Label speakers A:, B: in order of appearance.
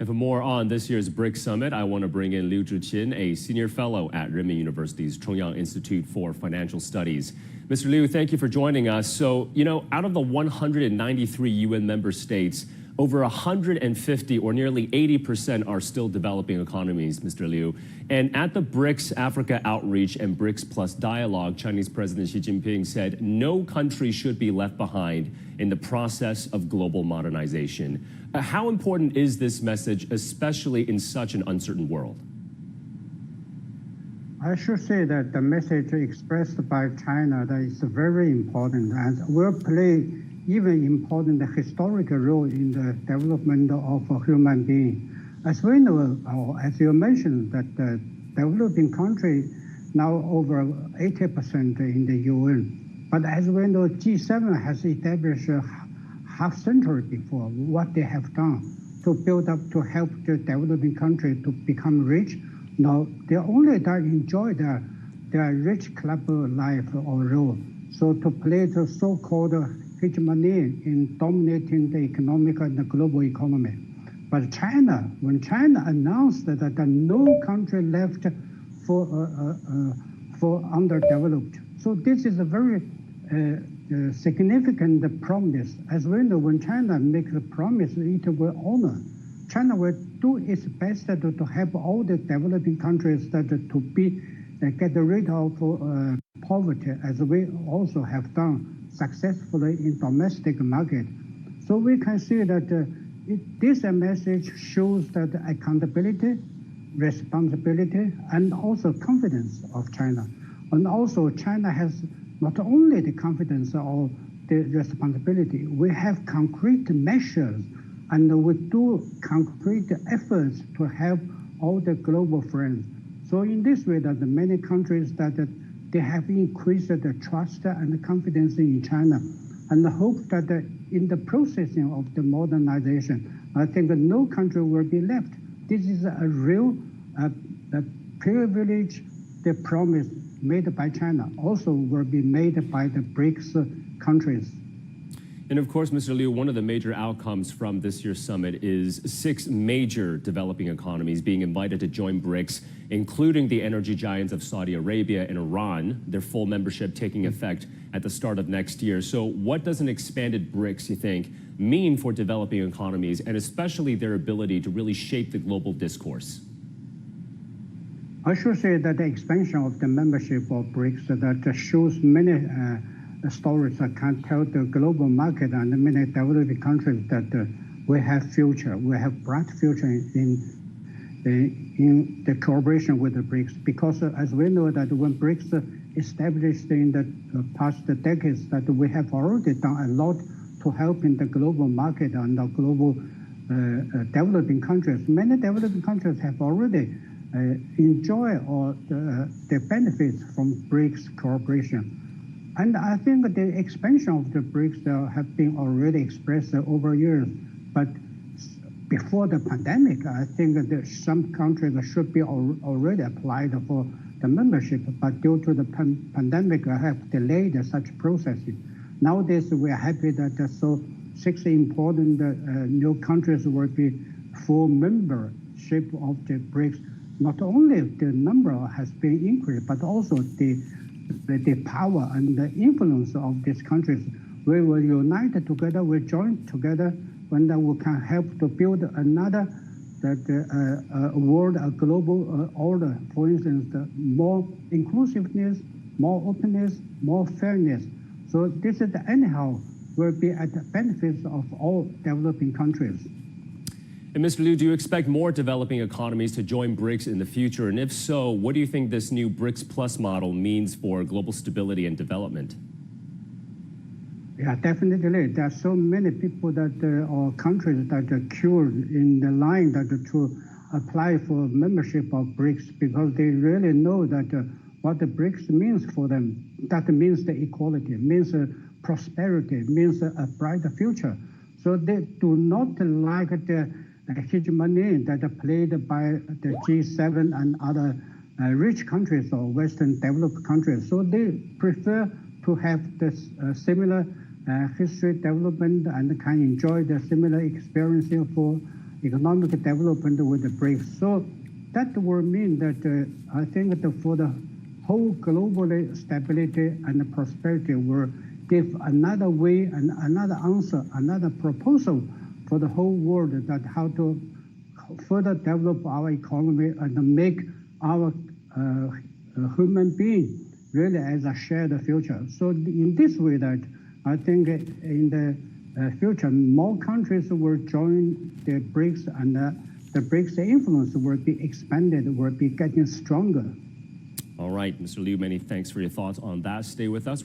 A: And for more on this year's BRICS Summit, I want to bring in Liu Zhiqin, a senior fellow at Renmin University's Chongyang Institute for Financial Studies. Mr. Liu, thank you for joining us. So, out of the 193 UN member states, over 150 or nearly 80% are still developing economies, Mr. Liu. And at the BRICS Africa Outreach and BRICS Plus dialogue, Chinese President Xi Jinping said no country should be left behind in the process of global modernization. How important is this message, especially in such an uncertain world?
B: I should say that the message expressed by China that is very important and will play even important historical role in the development of a human being. As we know, or as you mentioned, that the developing country now over 80% in the UN. But as we know, G7 has established a half century before what they have done to build up, to help the developing country to become rich. Now, they only enjoy their rich club life or role. So to play the so-called hegemony in dominating the economic and the global economy. But China, when China announced that no country left for underdeveloped, so this is a very significant promise. As we know, when China makes a promise, it will honor. China will do its best to help all the developing countries to get rid of poverty, as we also have done successfully in domestic market. So we can see that this message shows that accountability, responsibility, and also confidence of China. And also China has not only the confidence or the responsibility, we have concrete measures and we do concrete efforts to help all the global friends. So in this way, that many countries that they have increased the trust and the confidence in China, and hope that in the processing of the modernization, I think no country will be left. This is a real privilege. The promise made by China also will be made by the BRICS countries.
A: And of course, Mr. Liu, one of the major outcomes from this year's summit is 6 major developing economies being invited to join BRICS, including the energy giants of Saudi Arabia and Iran, their full membership taking effect at the start of next year. So what does an expanded BRICS, you think, mean for developing economies and especially their ability to really shape the global discourse?
B: I should say that the expansion of the membership of BRICS that shows many stories that can tell the global market and many developing countries that we have future, we have bright future in the cooperation with the BRICS. Because as we know that when BRICS established in the past decades, that we have already done a lot to help in the global market and the global developing countries. Many developing countries have already enjoyed all the benefits from BRICS cooperation. And I think the expansion of the BRICS have been already expressed over years. But before the pandemic, I think that some countries should be already applied for the membership, but due to the pandemic, I have delayed such processing. Nowadays, we are happy that 6 important new countries will be full membership of the BRICS. Not only the number has been increased, but also the power and the influence of these countries. We will unite together, we join together, when we can help to build another world, a global order. For instance, more inclusiveness, more openness, more fairness. So this is anyhow will be at the benefits of all developing countries.
A: And Mr. Liu, do you expect more developing economies to join BRICS in the future? And if so, what do you think this new BRICS Plus model means for global stability and development?
B: Yeah, definitely. There are so many people that or countries that are queued in the line that to apply for membership of BRICS because they really know that what the BRICS means for them. That means the equality, means prosperity, means a brighter future. So they do not like the hegemony that are played by the G7 and other rich countries or Western developed countries. So they prefer to have this similar history development and can enjoy the similar experience for economic development with the BRICS. So that will mean that I think that for the whole global stability and prosperity will give another way and another answer, another proposal for the whole world that how to further develop our economy and make our human being really as a shared future. So in this way that I think in the future, more countries will join the BRICS and the BRICS influence will be expanded, will be getting stronger.
A: All right, Mr. Liu, many thanks for your thoughts on that. Stay with us.